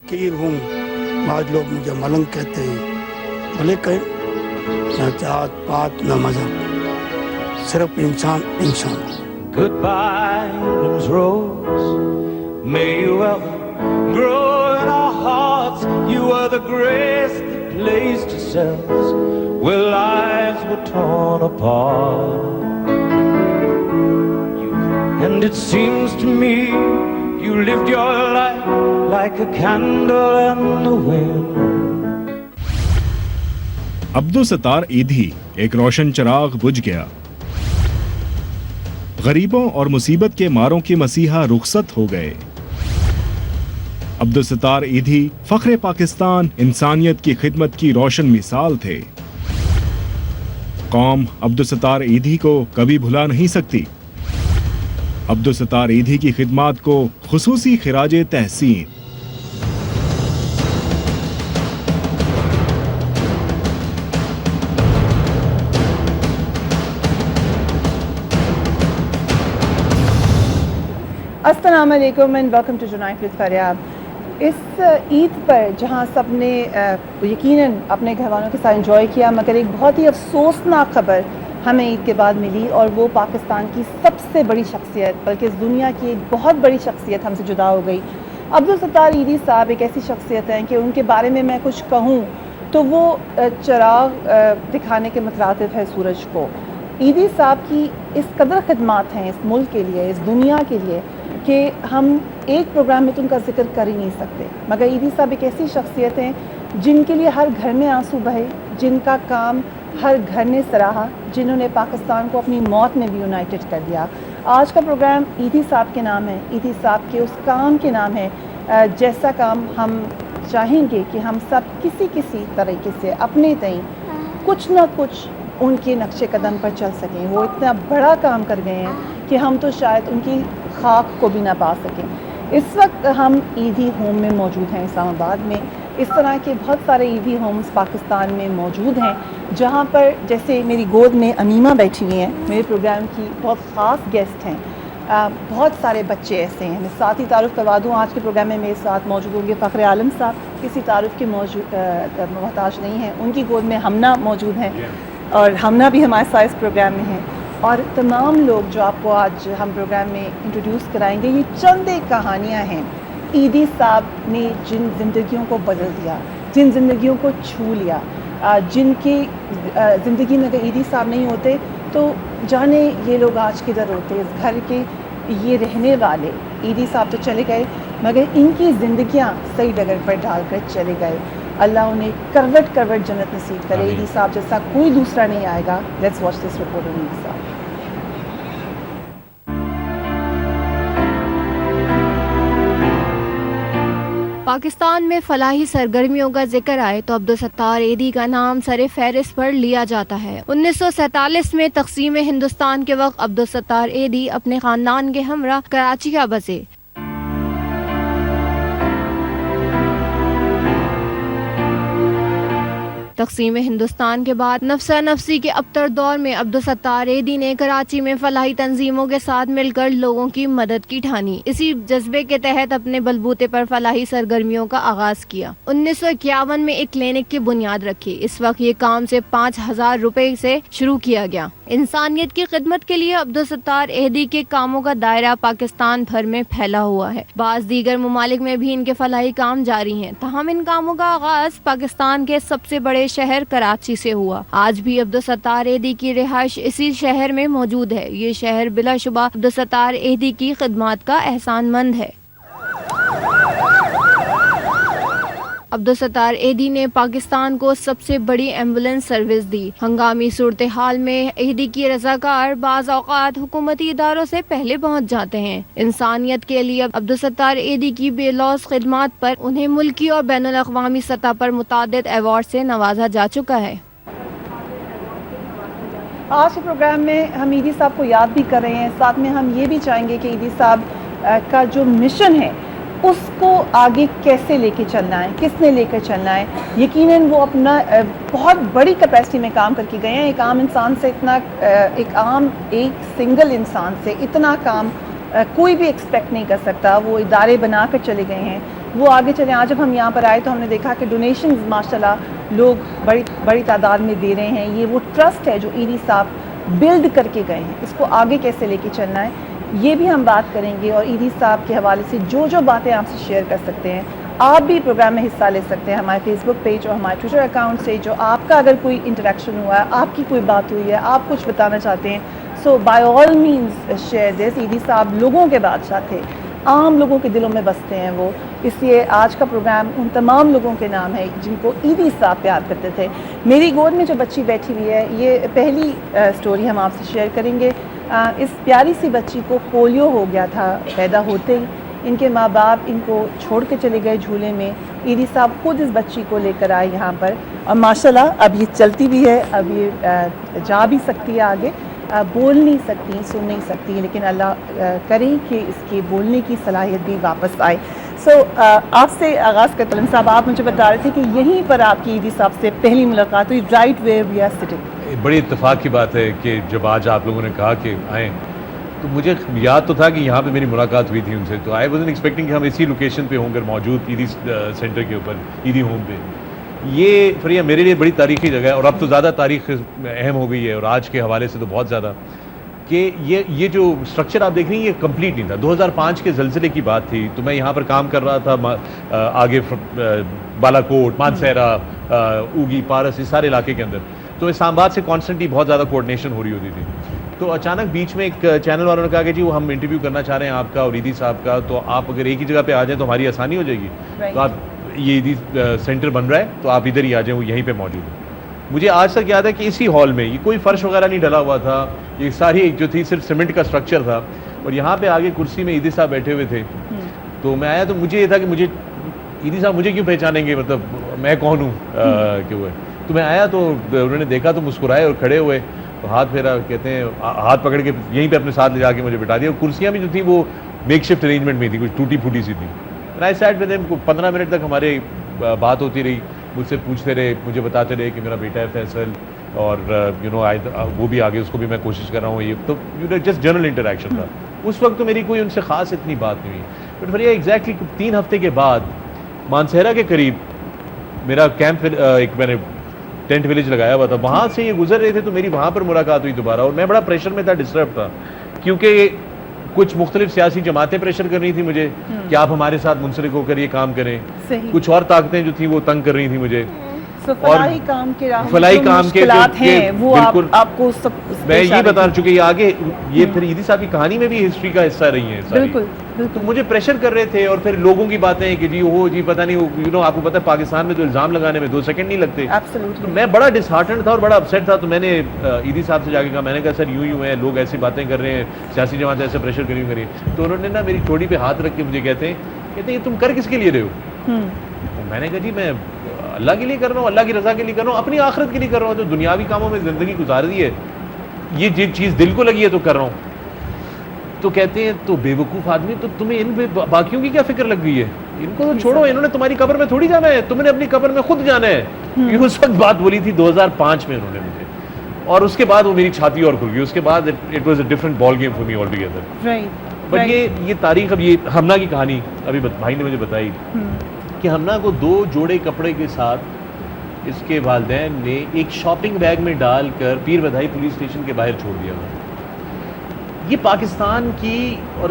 فقیر ہوں، بعض لوگ مجھے ملنگ کہتے ہیں، بھلے کہیں نہ جات پات نہ مذہب، صرف انسان انسان. Goodbye, England's rose. May you ever grow in our hearts. You were the grace that placed yourselves where lives were torn apart. And it seems to me you lived your life like a candle in the wind. Abdul Sattar Edhi ایک روشن چراغ بجھ گیا. غریبوں اور مصیبت کے ماروں کے مسیحا رخصت ہو گئے. عبدالستار ایدھی فخر پاکستان، انسانیت کی خدمت کی روشن مثال تھے. قوم عبدالستار ایدھی کو کبھی بھلا نہیں سکتی. عبدالستار ایدھی کی خدمات کو خصوصی خراج تحسین. السلام علیکم and welcome to unite with فریاب. اس عید پر جہاں سب نے یقیناً اپنے گھر والوں کے ساتھ انجوائے کیا، مگر ایک بہت ہی افسوسناک خبر ہمیں عید کے بعد ملی، اور وہ پاکستان کی سب سے بڑی شخصیت، بلکہ اس دنیا کی ایک بہت بڑی شخصیت ہم سے جدا ہو گئی. عبدالستار ایدھی صاحب ایک ایسی شخصیت ہیں کہ ان کے بارے میں کچھ کہوں تو وہ چراغ دکھانے کے مترادف ہے سورج کو. ایدھی صاحب کی اس قدر خدمات ہیں اس ملک کے لیے، اس دنیا کے لیے، کہ ہم ایک پروگرام میں تو ان کا ذکر کر ہی نہیں سکتے. مگر ایدھی صاحب ایک ایسی شخصیت ہیں جن کے لیے ہر گھر میں آنسو بہے، جن کا کام ہر گھر نے سراہا، جنہوں نے پاکستان کو اپنی موت میں بھی یونائٹڈ کر دیا. آج کا پروگرام ایدھی صاحب کے نام ہے، ایدھی صاحب کے اس کام کے نام ہے، جیسا کام ہم چاہیں گے کہ ہم سب کسی طریقے سے اپنے تئیں کچھ نہ کچھ ان کے نقش قدم پر چل سکیں. وہ اتنا بڑا کام کر گئے ہیں کہ ہم تو شاید ان کی خاک کو بھی نہ پا سکیں. اس وقت ہم ایدھی ہوم میں موجود ہیں اسلام آباد میں. اس طرح کے بہت سارے ایدھی ہومز پاکستان میں موجود ہیں، جہاں پر جیسے میری گود میں امیمہ بیٹھی ہوئی ہیں، میرے پروگرام کی بہت خاص گیسٹ ہیں. بہت سارے بچے ایسے ہیں. میں ساتھ ہی تعارف کروا دوں، آج کے پروگرام میں میرے ساتھ موجود ہوں گے فخر عالم صاحب، کسی تعارف کے محتاج نہیں ہیں. ان کی گود میں ہمنا موجود ہیں، اور ہمنا بھی ہمارے ساتھ اس پروگرام میں ہیں. اور تمام لوگ جو آپ کو آج ہم پروگرام میں انٹروڈیوس کرائیں گے، یہ چند ایک کہانیاں ہیں ایدھی صاحب نے جن زندگیوں کو بدل دیا، جن زندگیوں کو چھو لیا، جن کی زندگی میں اگر ایدھی صاحب نہیں ہوتے تو جانے یہ لوگ آج کدھر ہوتے. اس گھر کے یہ رہنے والے ایدھی صاحب تو چلے گئے، مگر ان کی زندگیاں صحیح ڈگر پر ڈال کر چلے گئے. اللہ انہیں کروٹ جنت نصیب کرے. ایدھی صاحب جیسا کوئی دوسرا نہیں آئے گا. Let's watch this report on Edhi صاحب. پاکستان میں فلاحی سرگرمیوں کا ذکر آئے تو عبدالستار ایدھی کا نام سر فہرست پر لیا جاتا ہے. 1947 میں تقسیم ہندوستان کے وقت عبدالستار ایدھی اپنے خاندان کے ہمراہ کراچی آ بسے. تقسیم ہندوستان کے بعد نفسا نفسی کے ابتر دور میں عبدالستار ایدھی نے کراچی میں فلاحی تنظیموں کے ساتھ مل کر لوگوں کی مدد کی ٹھانی. اسی جذبے کے تحت اپنے بلبوتے پر فلاحی سرگرمیوں کا آغاز کیا. 1951 میں ایک کلینک کی بنیاد رکھی. اس وقت یہ کام سے 5,000 روپے سے شروع کیا گیا. انسانیت کی خدمت کے لیے عبدالستار ایدھی کے کاموں کا دائرہ پاکستان بھر میں پھیلا ہوا ہے. بعض دیگر ممالک میں بھی ان کے فلاحی کام جاری ہیں، تاہم ان کاموں کا آغاز پاکستان کے سب سے بڑے شہر کراچی سے ہوا. آج بھی عبدالستار ایدھی کی رہائش اسی شہر میں موجود ہے. یہ شہر بلا شبہ عبدالستار ایدھی کی خدمات کا احسان مند ہے. عبدالستار ایدھی نے پاکستان کو سب سے بڑی ایمبولینس سروس دی. ہنگامی صورتحال میں ایدھی کی رضاکار بعض اوقات حکومتی اداروں سے پہلے پہنچ جاتے ہیں. انسانیت کے لیے عبدالستار ایدھی کی بے لوث خدمات پر انہیں ملکی اور بین الاقوامی سطح پر متعدد ایوارڈ سے نوازا جا چکا ہے. آج کے پروگرام میں ہم ایدھی صاحب کو یاد بھی کر رہے ہیں، ساتھ میں ہم یہ بھی چاہیں گے کہ ایدھی صاحب کا جو مشن ہے اس کو آگے کیسے لے کے چلنا ہے، کس نے لے کر چلنا ہے. یقیناً وہ اپنا بہت بڑی کیپیسٹی میں کام کر کے گئے ہیں. ایک عام انسان سے اتنا، ایک سنگل انسان سے اتنا کام کوئی بھی ایکسپیکٹ نہیں کر سکتا. وہ ادارے بنا کر چلے گئے ہیں، وہ آگے چلیں. آج جب ہم یہاں پر آئے تو ہم نے دیکھا کہ ڈونیشنز ماشاءاللہ لوگ بڑی تعداد میں دے رہے ہیں. یہ وہ ٹرسٹ ہے جو ایدی صاحب بلڈ کر کے گئے ہیں, اس کو آگے کیسے لے کے چلنا ہے یہ بھی ہم بات کریں گے. اور ایدی صاحب کے حوالے سے جو باتیں آپ سے شیئر کر سکتے ہیں, آپ بھی پروگرام میں حصہ لے سکتے ہیں ہمارے فیس بک پیج اور ہمارے ٹویٹر اکاؤنٹ سے. جو آپ کا اگر کوئی انٹریکشن ہوا ہے, آپ کی کوئی بات ہوئی ہے, آپ کچھ بتانا چاہتے ہیں, so bye all means share this. Edhi صاحب لوگوں کے بادشاہ تھے, عام لوگوں کے دلوں میں بستے ہیں وہ, اس لیے آج کا پروگرام ان تمام لوگوں کے نام ہے جن کو ایدی صاحب پیار کرتے تھے. میری گود میں جو بچی بیٹھی ہوئی ہے, یہ پہلی سٹوری ہم آپ سے شیئر کریں گے. اس پیاری سی بچی کو پولیو ہو گیا تھا پیدا ہوتے ہی. ان کے ماں باپ ان کو چھوڑ کے چلے گئے جھولے میں. ایدی صاحب خود اس بچی کو لے کر آئے یہاں پر, اور ماشاءاللہ اب یہ چلتی بھی ہے, اب یہ جا بھی سکتی ہے آگے, بول نہیں سکتی, سن نہیں سکتی, لیکن اللہ کریں کہ اس کی بولنے کی صلاحیت بھی واپس آئے. سو آپ سے آغاز کرتے ہیں صاحب, آپ مجھے بتا رہے تھے کہ یہیں پر آپ کی ایدی صاحب سے پہلی ملاقات ہوئی, right where we are sitting. بڑی اتفاق کی بات ہے کہ جب آج آپ لوگوں نے کہا کہ آئیں, تو مجھے یاد تو تھا کہ یہاں پہ میری ملاقات ہوئی تھی ان سے, تو آئی واز ایکسپیکٹنگ کہ ہم اسی لوکیشن پہ ہوں گے موجود, ایدی سینٹر کے اوپر, ایدی ہوم پہ. یہ فریہ میرے لیے بڑی تاریخی جگہ ہے, اور اب تو زیادہ تاریخ اہم ہو گئی ہے, اور آج کے حوالے سے تو بہت زیادہ, کہ یہ جو اسٹرکچر آپ دیکھ رہی ہیں یہ کمپلیٹ نہیں تھا. 2005 کے زلزلے کی بات تھی, تو میں یہاں پر کام کر رہا تھا آگے بالا کوٹ, مانسہرہ, اوگی, پارس, اس سارے علاقے کے اندر. تو اسلام آباد سے کانسٹنٹلی بہت زیادہ کوآرڈینیشن ہو رہی ہوتی تھی. تو اچانک بیچ میں ایک چینل والوں نے کہا کہ جی وہ ہم انٹرویو کرنا چاہ رہے ہیں آپ کا اور ایدی صاحب کا, تو آپ اگر ایک ہی جگہ پہ آ جائیں تو ہماری آسانی ہو جائے گی. تو آپ یہ ایدی سینٹر بن رہا ہے تو آپ ادھر ہی آ جائیں, وہ یہیں پہ موجود ہے. مجھے آج تک یاد ہے کہ اسی ہال میں, یہ کوئی فرش وغیرہ نہیں ڈلا ہوا تھا, یہ ساری جو تھی صرف سیمنٹ کا اسٹرکچر تھا, اور یہاں پہ آگے کرسی میں ایدی صاحب بیٹھے ہوئے تھے. تو میں آیا تو مجھے یہ تھا کہ مجھے ایدی صاحب مجھے کیوں پہچانیں گے, مطلب میں کون ہوں کہ وہ ہے. تو میں آیا تو انہوں نے دیکھا تو مسکرائے اور کھڑے ہوئے, تو ہاتھ پھیرا, کہتے ہیں ہاتھ پکڑ کے یہیں پہ اپنے ساتھ لے جا کے مجھے بٹھا دیا. اور کرسیاں بھی جو تھیں وہ میک شفٹ ارینجمنٹ میں تھی, کچھ ٹوٹی پھوٹی سی تھی. آئی سیٹ ود ہم, 15 منٹ تک ہماری بات ہوتی رہی, مجھ سے پوچھتے رہے, مجھے بتاتے رہے کہ میرا بیٹا ہے فیصل, اور وہ بھی آگے, اس کو بھی میں کوشش کر رہا ہوں. یہ تو جسٹ جنرل انٹریکشن تھا. اس وقت تو میری کوئی ان سے خاص اتنی بات نہیں ہوئی. بٹ پھر یہ ایگزیکٹلی 3 ہفتے کے بعد مانسہرہ کے قریب میرا کیمپ, ایک میں نے ٹینٹ ویلیج لگایا ہوا تھا, وہاں سے یہ گزر رہے تھے, تو میری وہاں پر ملاقات ہوئی دوبارہ. اور میں بڑا پریشر میں تھا, ڈسٹرب تھا, کیونکہ کچھ مختلف سیاسی جماعتیں پریشر کر رہی تھیں مجھے کہ آپ ہمارے ساتھ منسلک ہو کر یہ کام کریں. کچھ اور طاقتیں جو تھیں وہ تنگ کر رہی تھیں مجھے. فلاحی کام کے مشکلات ہیں وہ آپ کو سب میں یہ بتا چکے. یہ آگے یہ پھر ایدی صاحب کی کہانی میں بھی ہسٹری کا حصہ رہی ہیں. بالکل تو مجھے پریشر کر رہے تھے, اور پھر لوگوں کی باتیں کہ جی وہ جی پتہ نہیں, آپ کو پتہ ہے پاکستان میں تو الزام لگانے میں 2 سیکنڈ نہیں لگتے. تو میں بڑا ڈسہارٹنڈ تھا اور بڑا اپسیٹ تھا. تو میں نے ایدی صاحب سے جا کے کہا, میں نے کہا سر یوں ہیں, لوگ ایسی باتیں کر رہے ہیں, سیاسی جماعتیں ایسے پریشر کری کر رہی ہیں. تو انہوں نے نا میری ٹھوڑی پہ ہاتھ رکھ کے مجھے کہتے ہیں یہ تم کر کس کے لیے رہے ہو. میں نے کہا جی میں اللہ کے لیے کر رہا ہوں, اللہ کی رضا کے لیے کر رہا ہوں, اپنی آخرت کے لیے کر رہا ہوں. جو دنیاوی کاموں میں زندگی گزار دی ہے, یہ چیز دل کو لگی ہے تو کر رہا ہوں. تو کہتے ہیں تو بے وقوف آدمی, تو تمہیں ان باقیوں کی کیا فکر لگ گئی ہے, ان کو تو چھوڑو, انہوں نے تمہاری قبر میں تھوڑی جانا ہے, تم نے اپنی قبر میں خود جانا ہے. یہ اس وقت بات بولی تھی 2005 میں انہوں نے مجھے, اور اس کے بعد وہ میری چھاتی اور کھل گئی. اس کے بعد it was a different ball game for me all together. But یہ تاریخ, اب یہ ہمنا کی کہانی ابھی بھائی نے مجھے بتائی کہ ہمنا کو 2 جوڑے کپڑے کے ساتھ اس کے والدین نے ایک شاپنگ بیگ میں ڈال کر پیر بدھائی پولیس اسٹیشن کے باہر چھوڑ دیا. یہ پاکستان کی اور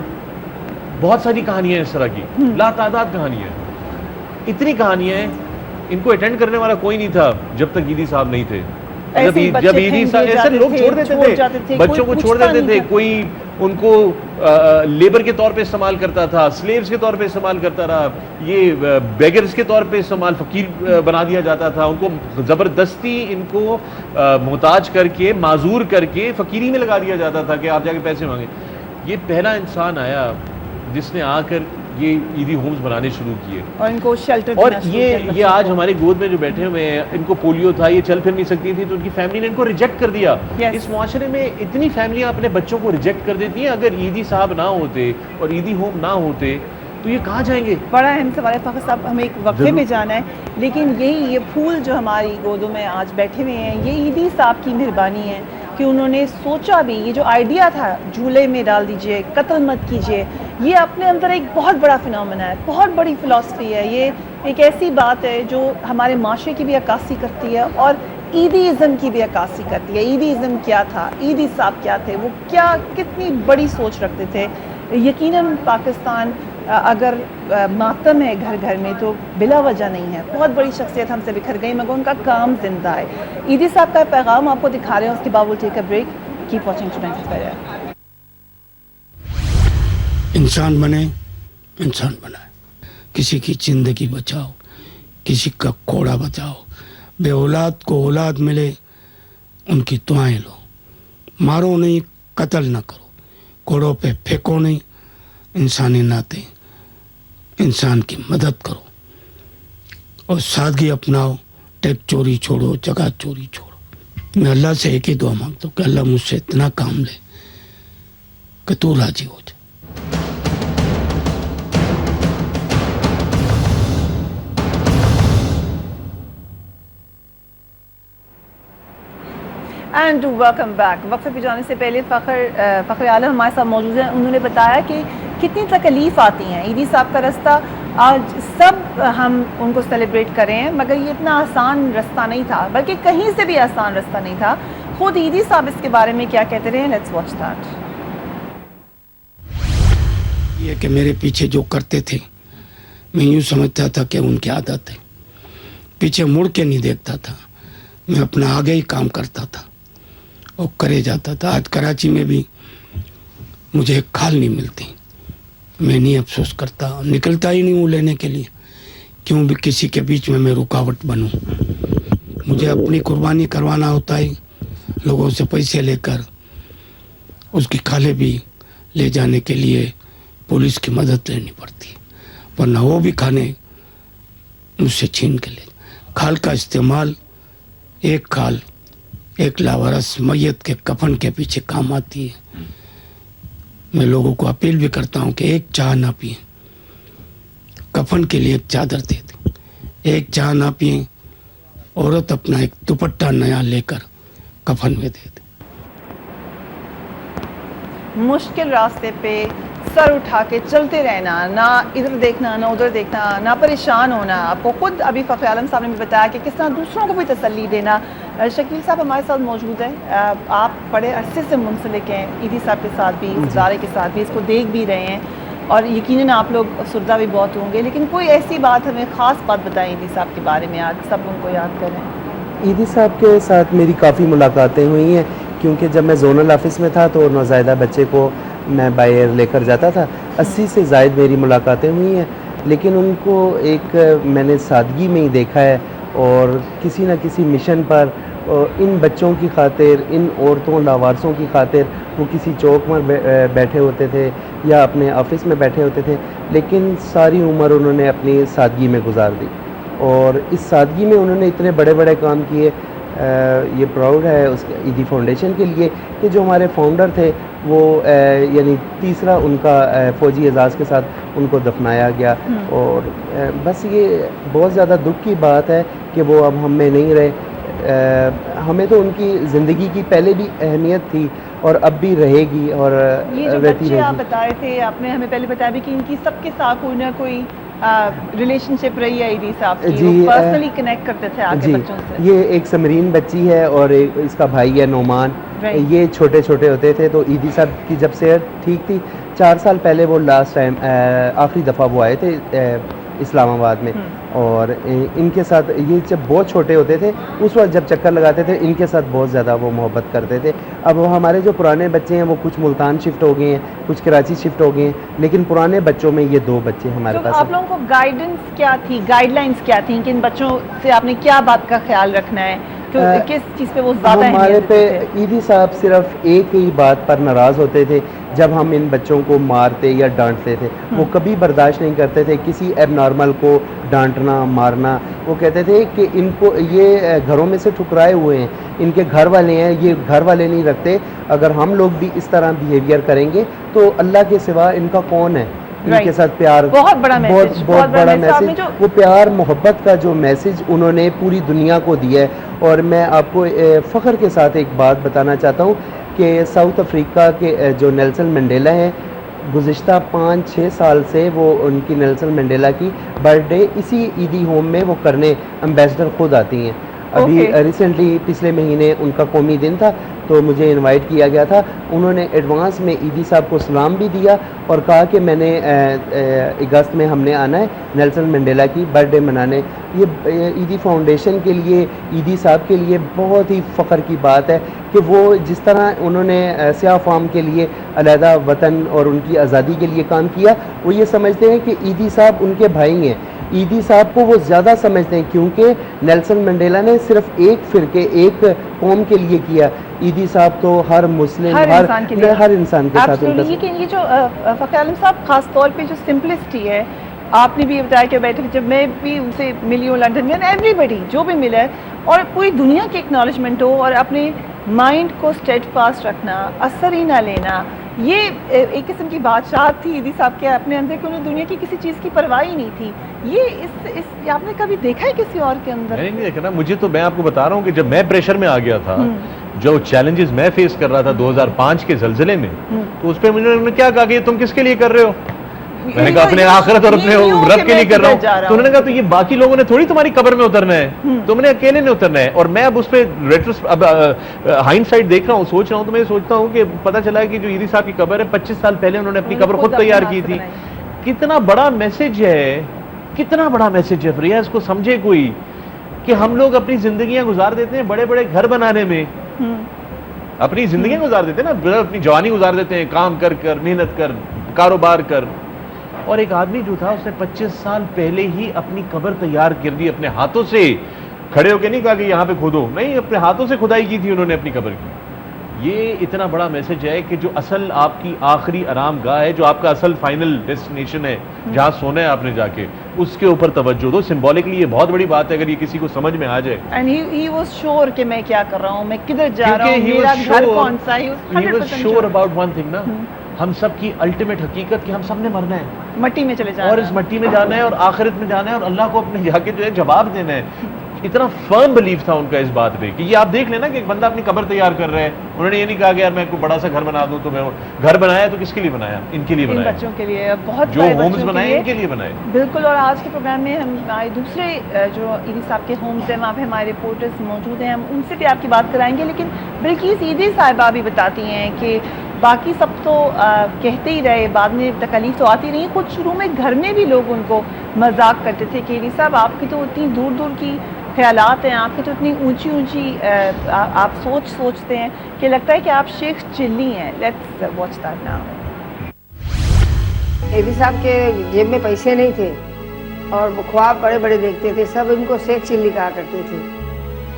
بہت ساری کہانیاں اس طرح کی, لا تعداد کہانیاں, اتنی کہانیاں, ان کو اٹینڈ کرنے والا کوئی نہیں تھا جب تک ایدی صاحب نہیں تھے. جب ایدی صاحب ایسے لوگ چھوڑ دیتے تھے, بچوں کو چھوڑ دیتے تھے, کوئی ان کو لیبر کے طور پہ استعمال کرتا تھا, سلیوز کے طور پہ استعمال کرتا رہا, یہ بیگرز کے طور پہ استعمال, فقیر بنا دیا جاتا تھا, ان کو زبردستی ان کو محتاج کر کے, معذور کر کے فقیری میں لگا دیا جاتا تھا کہ آپ جا کے پیسے مانگیں. یہ پہلا انسان آیا جس نے آ کر یہ ایدی ہومز بنانے شروع کیے, اور ان کو شیلٹر, اور یہ آج ہمارے گود میں جو بیٹھے ہوئے ہیں, ان کو پولیو تھا, یہ چل پھر نہیں سکتی تھی, تو ان کی فیملی نے ان کو ریجیکٹ کر دیا. اس معاشرے میں اتنی فیملیاں اپنے بچوں کو ریجیکٹ کر دیتی ہیں. اگر ایدی صاحب نہ ہوتے اور ایدی ہوم نہ ہوتے تو یہ کہاں جائیں گے. بڑا اہم سوال ہے فخر صاحب, ہمیں ایک وقفے پہ جانا ہے, لیکن یہ پھول جو ہماری گودوں میں آج بیٹھے ہوئے ہیں, یہ ایدی صاحب کی مہربانی ہے کہ انہوں نے سوچا بھی, یہ جو آئیڈیا تھا جھولے میں ڈال دیجئے, قتل مت کیجئے, یہ اپنے اندر ایک بہت بڑا فنومنا ہے, بہت بڑی فلسفی ہے. یہ ایک ایسی بات ہے جو ہمارے معاشرے کی بھی عکاسی کرتی ہے اور عیدیزم کی بھی عکاسی کرتی ہے. عیدیزم کیا تھا, عیدی صاحب کیا تھے, وہ کیا کتنی بڑی سوچ رکھتے تھے. یقیناً پاکستان اگر ماتم ہے گھر گھر میں تو بلا وجہ نہیں ہے. بہت بڑی شخصیت ہم سے بکھر گئی مگر ان کا کام زندہ ہے. عیدی صاحب کا پیغام آپ کو دکھا رہے ہیں, اس کے بعد we'll take a break. Keep watching Tonight. انسان بنے, انسان بنائے. کسی کی زندگی بچاؤ, کسی کا کوڑا بچاؤ. بے اولاد کو اولاد ملے, ان کی دعائیں لو. مارو نہیں, قتل نہ کرو, کوڑوں پہ پھینکو نہیں. انسانی ناطے, انسان کی مدد کرو اور سادگی اپناؤ. ٹیک چوری چھوڑو, جگہ چوری چھوڑو. میں اللہ سے ایک ہی دعا مانگتا ہوں کہ اللہ مجھ سے اتنا کام لے کہ تو راضی ہو جائے. And welcome back. وقفے پہ جانے سے پہلے فخر عالم ہمارے ساتھ موجود ہیں. انہوں نے بتایا کہ کتنی تکلیف آتی ہیں. عیدی صاحب کا رستہ آج سب ہم ان کو سیلیبریٹ کریں ہیں مگر یہ اتنا آسان رستہ نہیں تھا, بلکہ کہیں سے بھی آسان رستہ نہیں تھا. خود عیدی صاحب اس کے بارے میں کیا کہتے رہے ہیں, لیٹس واچ دیٹ. یہ کہ میرے پیچھے جو کرتے تھے میں یوں سمجھتا تھا کہ ان کی عادت ہے. پیچھے مڑ کے نہیں دیکھتا تھا, میں اپنا آگے ہی کام کرتا تھا اور کرے جاتا تھا. آج کراچی میں بھی مجھے ایک کھال نہیں ملتی, میں نہیں افسوس کرتا, نکلتا ہی نہیں ہوں لینے کے لیے. کیوں بھی کسی کے بیچ میں رکاوٹ بنوں. مجھے اپنی قربانی کروانا ہوتا ہے, لوگوں سے پیسے لے کر اس کی کھالیں بھی لے جانے کے لیے پولیس کی مدد لینی پڑتی, ورنہ وہ بھی کھانے مجھ سے چھین کے لے. کھال کا استعمال, ایک کھال ایک لاوارث میت کے کفن کے پیچھے کام آتی ہے. میں لوگوں کو اپیل بھی کرتا ہوں کہ ایک چائے نہ پئیں, کفن کے لیے ایک چادر دے دیں. ایک چائے نہ پئیں, عورت اپنا ایک دوپٹہ نیا لے کر کفن میں دے دیں. مشکل راستے پہ سر اٹھا کے چلتے رہنا, نہ ادھر دیکھنا نہ ادھر دیکھنا, نہ پریشان ہونا. آپ کو خود ابھی فخر عالم صاحب نے بھی بتایا کہ کس طرح دوسروں کو بھی تسلی دینا. شکیل صاحب ہمارے ساتھ موجود ہیں, آپ بڑے عرصے سے منسلک ہیں عیدی صاحب کے ساتھ بھی, اس ادارے کے ساتھ بھی, اس کو دیکھ بھی رہے ہیں اور یقیناً آپ لوگ افسردہ بھی بہت ہوں گے. لیکن کوئی ایسی بات, ہمیں خاص بات بتائیں عیدی صاحب کے بارے میں, آج سب ان کو یاد کریں. عیدی صاحب کے ساتھ میری کافی ملاقاتیں ہوئی ہیں, کیونکہ جب میں زونل آفس میں تھا تو نوزائیدہ بچے کو میں بائی ایئر لے کر جاتا تھا. 80 سے زائد میری ملاقاتیں ہوئی ہیں, لیکن ان کو ایک میں نے سادگی میں ہی دیکھا ہے اور کسی نہ کسی مشن پر ان بچوں کی خاطر, ان عورتوں لاوارثوں کی خاطر وہ کسی چوک میں بیٹھے ہوتے تھے یا اپنے آفس میں بیٹھے ہوتے تھے, لیکن ساری عمر انہوں نے اپنی سادگی میں گزار دی اور اس سادگی میں انہوں نے اتنے بڑے بڑے کام کیے. یہ پراؤڈ ہے اس عیدی فاؤنڈیشن کے لیے کہ جو ہمارے فاؤنڈر تھے وہ یعنی تیسرا ان کا فوجی اعزاز کے ساتھ ان کو دفنایا گیا. اور بس یہ بہت زیادہ دکھ کی بات ہے کہ وہ اب ہم میں نہیں رہے. ہمیں تو ان کی زندگی کی پہلے بھی اہمیت تھی اور اب بھی رہے گی اور یہ جو رہتی بچے آپ رہے گی. بتائے تھے, آپ نے ہمیں پہلے بتایا بھی کہ ان کی سب کے ساتھ کوئی نہ کوئی ریلیشن شپ رہی ہے عیدی صاحب کی, وہ پرسنلی کنیکٹ کرتے تھے آگے بچوں سے. یہ ایک سمرین بچی ہے اور ایک اس کا بھائی ہے نعمان. یہ چھوٹے چھوٹے ہوتے تھے تو عیدی صاحب کی جب صحت ٹھیک تھی, 4 سال پہلے وہ لاسٹ ٹائم آخری دفعہ وہ آئے تھے اسلام آباد میں, اور ان کے ساتھ یہ جب بہت چھوٹے ہوتے تھے اس وقت جب چکر لگاتے تھے ان کے ساتھ بہت زیادہ وہ محبت کرتے تھے. اب وہ ہمارے جو پرانے بچے ہیں وہ کچھ ملتان شفٹ ہو گئے ہیں, کچھ کراچی شفٹ ہو گئے ہیں, لیکن پرانے بچوں میں یہ 2 بچے ہمارے پاس. آپ لوگوں کو گائیڈنس کیا تھی, گائیڈ لائنس کیا تھیں کہ ان بچوں سے آپ نے کیا بات کا خیال رکھنا ہے, کس چیز پہ وہ زیادہ ہمارے پہ عیدی صاحب صرف ایک ہی بات پر ناراض ہوتے تھے, جب ہم ان بچوں کو مارتے یا ڈانٹتے تھے. وہ کبھی برداشت نہیں کرتے تھے کسی ایب نارمل کو ڈانٹنا مارنا. وہ کہتے تھے کہ ان کو یہ گھروں میں سے ٹھکرائے ہوئے ہیں, ان کے گھر والے ہیں, یہ گھر والے نہیں رکھتے. اگر ہم لوگ بھی اس طرح بیہیویئر کریں گے تو اللہ کے سوا ان کا کون ہے, ان کے ساتھ پیار بہت بڑا میسج، بہت بڑا آپ نے میسج، جو وہ پیار محبت کا جو میسج انہوں نے پوری دنیا کو دیا ہے. اور میں آپ کو فخر کے ساتھ ایک بات بتانا چاہتا ہوں کہ ساؤتھ افریقہ کے جو نیلسن منڈیلا ہیں، گزشتہ 5-6 سال سے وہ ان کی نیلسن منڈیلا کی برتھ ڈے اسی عیدی ہوم میں وہ کرنے امبیسڈر خود آتی ہیں. ابھی ریسنٹلی پچھلے مہینے ان کا قومی دن تھا تو مجھے انوائٹ کیا گیا تھا. انہوں نے ایڈوانس میں عیدی صاحب کو سلام بھی دیا اور کہا کہ میں نے اگست میں ہم نے آنا ہے نیلسن منڈیلا کی برتھ ڈے منانے. یہ عیدی فاؤنڈیشن کے لیے، عیدی صاحب کے لیے بہت ہی فخر کی بات ہے کہ وہ جس طرح انہوں نے سیاہ فام کے لیے علیحدہ وطن اور ان کی آزادی کے لیے کام کیا، وہ یہ سمجھتے ہیں کہ عیدی صاحب ان کے بھائی ہیں. عیدی صاحب کو وہ زیادہ سمجھتے ہیں کیونکہ نیلسن منڈیلا نے صرف ایک فرقے، ایک قوم کے لیے کیا. عیدی صاحب تو ہر مسلم، ہر انسان کے ساتھ. یہ جو فخر عالم صاحب خاص طور پہ جو سمپلسٹی ہے، آپ نے بھی بتایا کہ بیٹھے جب میں بھی ان سے ملی ہوں لنڈن میں، ایوری بڈی جو بھی ملا ہے، اور پوری دنیا کی اکنالجمنٹ ہو اور اپنے مائنڈ کو اسٹیڈ فاسٹ رکھنا، اثر ہی نہ لینا، یہ ایک قسم کی بادشاہت تھی عیدی صاحب کے اپنے اندر کہ انہیں دنیا کی کسی چیز کی پرواہ ہی نہیں تھی. یہ آپ نے کبھی دیکھا ہے کسی اور کے اندر؟ نہیں دیکھا نا. مجھے تو، میں آپ کو بتا رہا ہوں کہ جب میں پریشر میں آ گیا تھا، جو چیلنجز میں فیس کر رہا تھا 2005 کے زلزلے میں، تو اس پہ مجھے انہوں نے کیا کہا کہ تم کس کے لیے کر رہے ہو؟ میں نے کہا اپنے آخرت اور اپنے رب کے لیے کر رہا ہوں. تو انہوں نے کہا تو یہ باقی لوگوں نے تھوڑی تمہاری قبر میں اترنا ہے، تم نے اکیلے نے اترنا ہے. اور میں اب اس پہ اب ہائنڈ سائڈ دیکھ رہا ہوں، سوچ رہا ہوں، تو میں سوچتا ہوں کہ پتہ چلا ہے کہ جو عیدی صاحب کی قبر ہے 25 سال پہلے انہوں نے اپنی قبر خود تیار کی تھی. کتنا بڑا میسج ہے، کتنا بڑا میسج ہے فریہ. اس کو سمجھے کوئی کہ ہم لوگ اپنی زندگیاں گزار دیتے ہیں بڑے بڑے گھر بنانے میں، اپنی زندگیاں گزار دیتے ہیں نا، اپنی جوانی گزار دیتے ہیں کام کر کر، محنت کر، کاروبار کر. اور ایک آدمی جو تھا اس نے 25 سال پہلے ہی اپنی قبر تیار کر دی اپنے ہاتھوں سے. کھڑے ہو کے نہیں کہا کہ یہاں پہ کھودو، نہیں، اپنے ہاتھوں سے کھدائی کی تھی انہوں نے اپنی قبر کی. یہ اتنا بڑا میسج ہے کہ جو اصل آپ کی آخری آرام گاہ ہے، جو آپ کا اصل فائنل ڈیسٹینیشن ہے، جہاں سونا ہے آپ نے جا کے، اس کے اوپر توجہ دو. سمبولکلی یہ بہت بڑی بات ہے اگر یہ کسی کو سمجھ میں آ جائے. اینڈ ہی واز شور کہ میں کیا کر رہا ہوں، میں کدھر جا رہا ہوں، میرا گھر کون سا ہے. ہی واز شور اباؤٹ ون تھنگ نا، ہم سب کی الٹیمیٹ حقیقت کہ ہم سب نے مرنا ہے، مٹی میں چلے جانا، اور اس مٹی میں جانا ہے اور آخرت میں جانا ہے اور اللہ کو اپنے جا کے جو ہے جواب دینا ہے. اتنا فرم بلیف تھا ان کا اس بات پہ کہ یہ آپ دیکھ لینا کہ ایک بندہ اپنی قبر تیار کر رہے ہیں. انہوں نے یہ نہیں کہا کہ یار میں کوئی بڑا سا گھر بنا دوں. تو میں گھر بنایا تو کس کے لیے بنایا؟ ان کے لیے بنایا، بچوں کے لیے، بہت جو ہومز بنائے ان کے لیے بنائے. بالکل. اور آج کے پروگرام میں ہمارے دوسرے جو عیدی صاحب کے ہومز ہیں وہاں پہ ہمارے رپورٹرز موجود ہیں، ہم ان سے بھی آپ کی بات کرائیں گے. لیکن بلکہ عیدی صاحبہ بھی بتاتی ہیں کہ باقی سب تو کہتے ہی رہے، بعد میں تکلیف تو آتی رہی. خود شروع میں گھر میں بھی لوگ ان کو مذاق کرتے تھے کہ عیدی صاحب آپ کی تو اتنی دور دور کی خیالات ہیں، آپ کی تو اتنی اونچی اونچی آپ سوچتے ہیں کہ لگتا ہے کہ آپ شیخ چلی ہیں. Let's watch that now. Edhi صاحب کے جیب میں پیسے نہیں تھے اور وہ خواب بڑے بڑے دیکھتے تھے، سب ان کو شیخ چلی کہا کرتے تھے.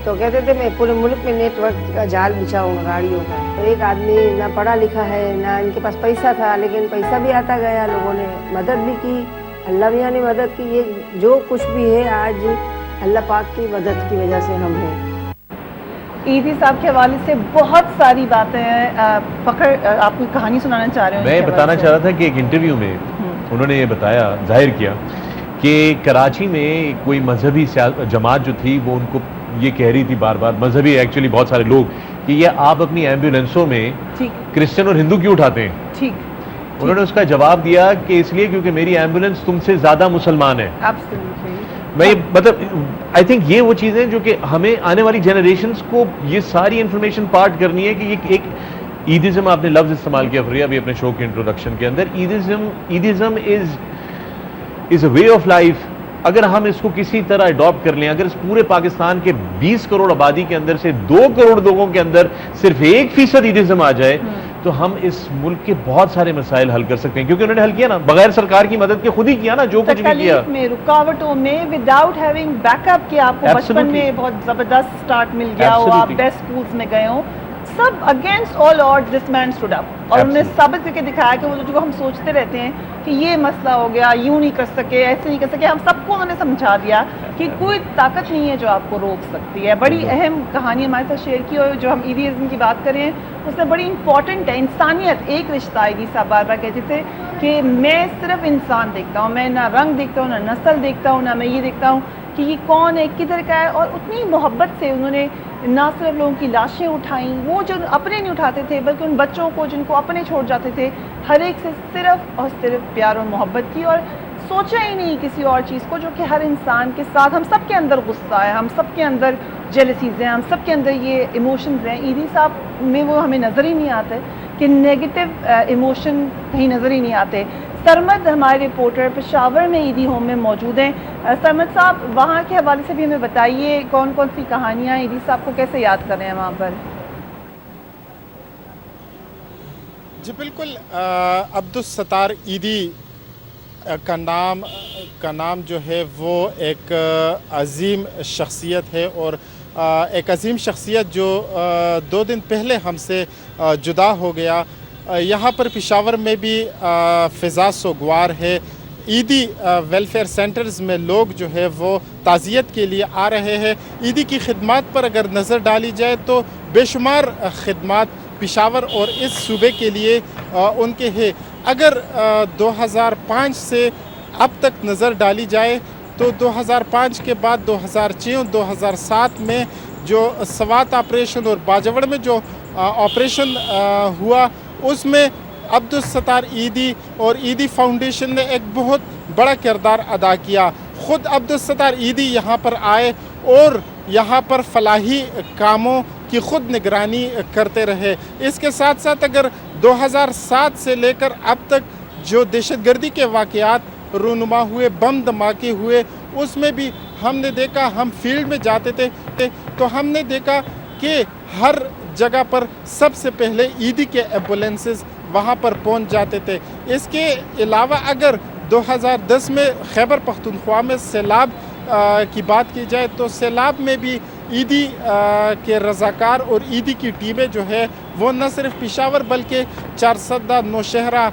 تو کہتے تھے میں پورے ملک میں نیٹ ورک کا جال بچھاؤں گا گاڑیوں کا. تو ایک آدمی نہ پڑھا لکھا ہے، نہ ان کے پاس پیسہ تھا، لیکن پیسہ بھی آتا گیا، لوگوں نے مدد بھی کی، اللہ میاں نے مدد کی. یہ جو کچھ بھی ہے آج اللہ پاک کی مدد کی وجہ سے ہم ہیں. عیدی صاحب کے حوالے سے بہت ساری باتیں ہیں. فخر آپ کو کہانی سنانا چاہ رہے ہیں؟ میں بتانا چاہ رہا تھا کہ ایک انٹرویو میں انہوں نے یہ بتایا، ظاہر کیا کہ کراچی میں کوئی مذہبی جماعت جو تھی وہ ان کو یہ کہہ رہی تھی بار بار، مذہبی ایکچولی بہت سارے لوگ، کہ یہ آپ اپنی ایمبولینسوں میں کرسچن اور ہندو کیوں اٹھاتے ہیں؟ ٹھیک. انہوں نے اس کا جواب دیا کہ اس لیے کیونکہ میری ایمبولینس تم سے زیادہ مسلمان ہے. میں مطلب آئی تھنک یہ وہ چیزیں جو کہ ہمیں آنے والی جنریشنز کو یہ ساری انفارمیشن پارٹ کرنی ہے کہ یہ ایک ایدزم، آپ نے لفظ استعمال کیا فریہ ابھی اپنے شو کے انٹروڈکشن کے اندر. ایدزم از اے وے آف لائف. اگر ہم اس کو کسی طرح اڈاپٹ کر لیں، اگر اس پورے پاکستان کے 20 کروڑ آبادی کے اندر سے 2 کروڑ لوگوں کے اندر صرف 1% ایدزم آ جائے تو ہم اس ملک کے بہت سارے مسائل حل کر سکتے ہیں. کیونکہ انہوں نے حل کیا نا بغیر سرکار کی مدد کے، خود ہی کیا نا جو کچھ بھی کیا. میں رکاوٹوں میں وداؤٹ ہیونگ بیک اپ کہ آپ کو بچپن میں بہت زبردست سٹارٹ مل گیا ہو، آپ بیسٹ اسکولز میں گئے ہوں، سب اگینسٹ آل آڈ دس مین اسٹوڈ اپ. اور انہوں نے ثابت کر کے دکھایا کہ وہ جو ہم سوچتے رہتے ہیں کہ یہ مسئلہ ہو گیا، یوں نہیں کر سکے، ایسے نہیں کر سکے، ہم سب کو انہوں نے سمجھا دیا کہ کوئی طاقت نہیں ہے جو آپ کو روک سکتی ہے. بڑی اہم کہانی ہمارے ساتھ شیئر کی, اور جو ہم عیدیزم کی بات کر رہے ہیں اس میں بڑی امپورٹنٹ ہے انسانیت. ایک رشتہ عیدی صاحب بار بار کہتے تھے کہ میں صرف انسان دیکھتا ہوں, میں نہ رنگ دیکھتا ہوں, نہ نسل دیکھتا ہوں, نہ میں یہ دیکھتا ہوں کہ یہ کون ہے, کدھر کا ہے. اور اتنی محبت سے انہوں نے نہ صرف لوگوں کی لاشیں اٹھائیں, وہ جو اپنے نہیں اٹھاتے تھے بلکہ ان بچوں کو جن کو اپنے چھوڑ جاتے تھے, ہر ایک سے صرف اور صرف پیار اور محبت کی, اور سوچا ہی نہیں کسی اور چیز کو, جو کہ ہر انسان کے ساتھ ہم سب کے اندر غصہ ہے, ہم سب کے اندر جیلسیز ہیں, ہم سب کے اندر یہ ایموشنز ہیں. عیدی صاحب میں وہ ہمیں نظر ہی نہیں آتے کہ نیگیٹو ایموشن کہیں نظر ہی نہیں آتے. سرمد ہمارے رپورٹر پشاور میں عیدی ہوم میں موجود ہیں. سرمد صاحب, وہاں کے حوالے سے بھی ہمیں بتائیے کون کون سی کہانیاں عیدی صاحب کو کیسے یاد کر رہے ہیں وہاں پر. جی بالکل, عبدالستار عیدی کا نام جو ہے وہ ایک عظیم شخصیت ہے, اور ایک عظیم شخصیت جو 2 دن پہلے ہم سے جدا ہو گیا. یہاں پر پشاور میں بھی فضا سوگوار ہے. عیدی ویلفیئر سینٹرز میں لوگ جو ہے وہ تعزیت کے لیے آ رہے ہیں. عیدی کی خدمات پر اگر نظر ڈالی جائے تو بے شمار خدمات پشاور اور اس صوبے کے لیے ان کے ہیں. اگر 2005 سے اب تک نظر ڈالی جائے تو 2005 کے بعد 2006 اور 2007 میں جو سوات آپریشن اور باجوڑ میں جو آپریشن ہوا, اس میں عبدالستار عیدی اور عیدی فاؤنڈیشن نے ایک بہت بڑا کردار ادا کیا. خود عبدالستار عیدی یہاں پر آئے اور یہاں پر فلاحی کاموں کی خود نگرانی کرتے رہے. اس کے ساتھ ساتھ اگر 2007 سے لے کر اب تک جو دہشت گردی کے واقعات رونما ہوئے, بم دھماکے ہوئے, اس میں بھی ہم نے دیکھا, ہم فیلڈ میں جاتے تھے تو ہم نے دیکھا کہ ہر جگہ پر سب سے پہلے عیدی کے ایمبولینسز وہاں پر پہنچ جاتے تھے. اس کے علاوہ اگر 2010 میں خیبر پختونخوا میں سیلاب کی بات کی جائے تو سیلاب میں بھی عیدی کے رضاکار اور عیدی کی ٹیمیں جو ہے وہ نہ صرف پشاور بلکہ چارسدہ, نوشہرہ,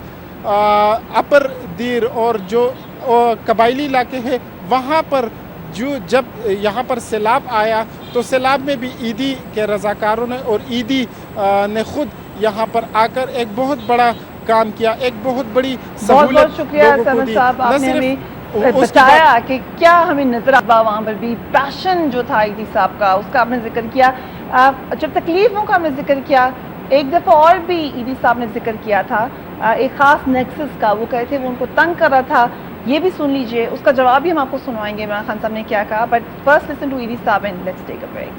اپر دیر اور جو قبائلی علاقے ہیں وہاں پر جب یہاں پر سیلاب آیا تو سیلاب میں بھی عیدی کے رضاکاروں نے اور عیدی نے خود یہاں پر آ کر ایک بہت بڑا کام کیا, ایک بہت بڑی سہولت. بہت شکریہ سرمد صاحب, آپ نے ہمیں بتایا کہ کیا ہمیں نظر آتا وہاں پر بھی پیشن جو تھا عیدی صاحب کا, اس کا آپ نے ذکر کیا. جب تکلیفوں کا ہم نے ذکر کیا, ایک دفعہ اور بھی عیدی صاحب نے ذکر کیا تھا ایک خاص نیکسس کا, وہ کہے تھے وہ ان کو تنگ کر رہا تھا. یہ بھی سن لیجئے, اس کا جواب بھی ہم آپ کو سنوائیں گے عمران خان صاحب نے کیا کہا. بٹ فرسٹ لسن ٹو عیدی صاحب and let's take a break.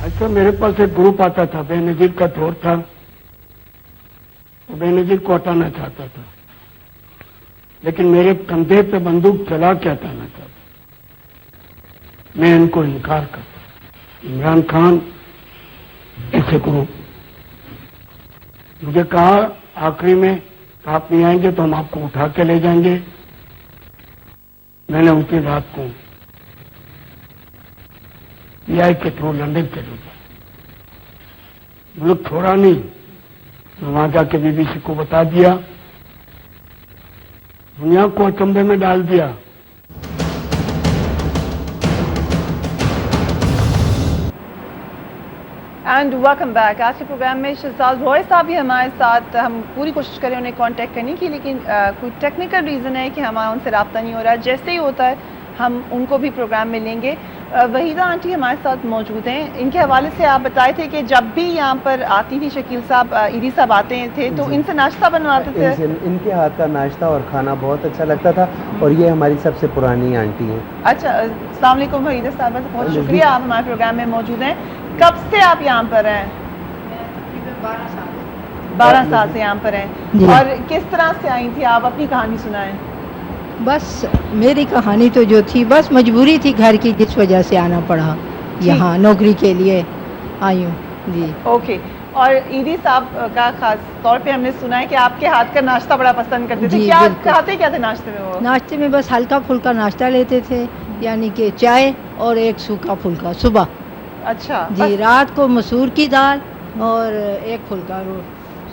اچھا, میرے پاس ایک گروپ آتا تھا, بے نظیر کا دور تھا, بے نظیر کو ہٹانا چاہتا تھا, لیکن میرے کندھے پہ بندوق چلا کے ہٹانا چاہتا. میں ان کو انکار کرتا. عمران خان ایسے گروپ مجھے کہا آخری میں آپ نہیں آئیں گے تو ہم آپ کو اٹھا کے لے جائیں گے. میں نے اسی رات کو پی آئی کے تھرو لندن چلے گیا, ملک چھوڑا نہیں. وہاں جا کے بی بی سی کو بتا دیا, دنیا کو اچنبے میں ڈال دیا. And welcome back. آج کے پروگرام میں شہزاد روئے صاحب بھی ہمارے ساتھ, ہم پوری کوشش کریں انہیں کانٹیکٹ کرنے کی, لیکن کوئی ٹیکنیکل ریزن ہے کہ ہمارا ان سے رابطہ نہیں ہو رہا. جیسے ہی ہوتا ہے ہم ان کو بھی پروگرام میں لیں گے. وحیدہ آنٹی ہمارے ساتھ موجود ہیں. ان کے حوالے سے آپ بتائے تھے کہ جب بھی یہاں پر آتی تھی شکیل صاحب, عیدی صاحب آتے تھے تو ان سے ناشتہ بنواتے تھے. ان کے ہاتھ کا ناشتہ اور کھانا بہت اچھا لگتا تھا, اور یہ ہماری سب سے پرانی آنٹی ہیں. اچھا, السلام علیکم وحیدہ صاحبہ, بہت شکریہ آپ ہمارے پروگرام میں موجود ہیں. کب سے آپ یہاں پر ہیں؟ 12 سال سے یہاں پر ہیں. اور کس طرح سے آئی تھی آپ, اپنی کہانی سنائیں. بس میری کہانی تو جو تھی بس مجبوری تھی گھر کی, جس وجہ سے آنا پڑا یہاں, نوکری کے لیے آئی ہوں. جی اوکے. اور عیدی صاحب کا خاص طور پہ ہم نے سنا ہے کہ آپ کے ہاتھ کا ناشتہ بڑا پسند کرتے تھے. کیا کھاتے کیا تھے ناشتے میں؟ وہ ناشتے میں بس ہلکا پھلکا ناشتہ لیتے تھے, یعنی کہ چائے اور ایک سوکھا پھلکا صبح. اچھا جی, رات کو مسور کی دال اور ایک پھلکا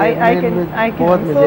I can so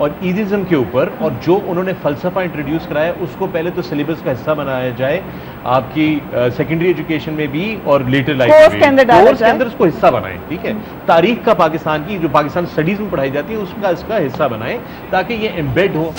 اور ایدزم کے اوپر، اور جو انہوں نے فلسفہ انٹروڈیوس کرایا اس کو پہلے تو سلیبس کا حصہ بنایا جائے آپ کی سیکنڈری ایجوکیشن میں بھی اور لیٹر لائف کورس میں کے اندر بھی، ڈالا کورس کے جائے۔ اندر اس کو حصہ بنائیں، ٹھیک ہے، تاریخ کا پاکستان کی جو پاکستان اسٹڈیز میں پڑھائی جاتی ہے اس کا اس کا حصہ بنائیں تاکہ یہ ایمبیڈ ہو۔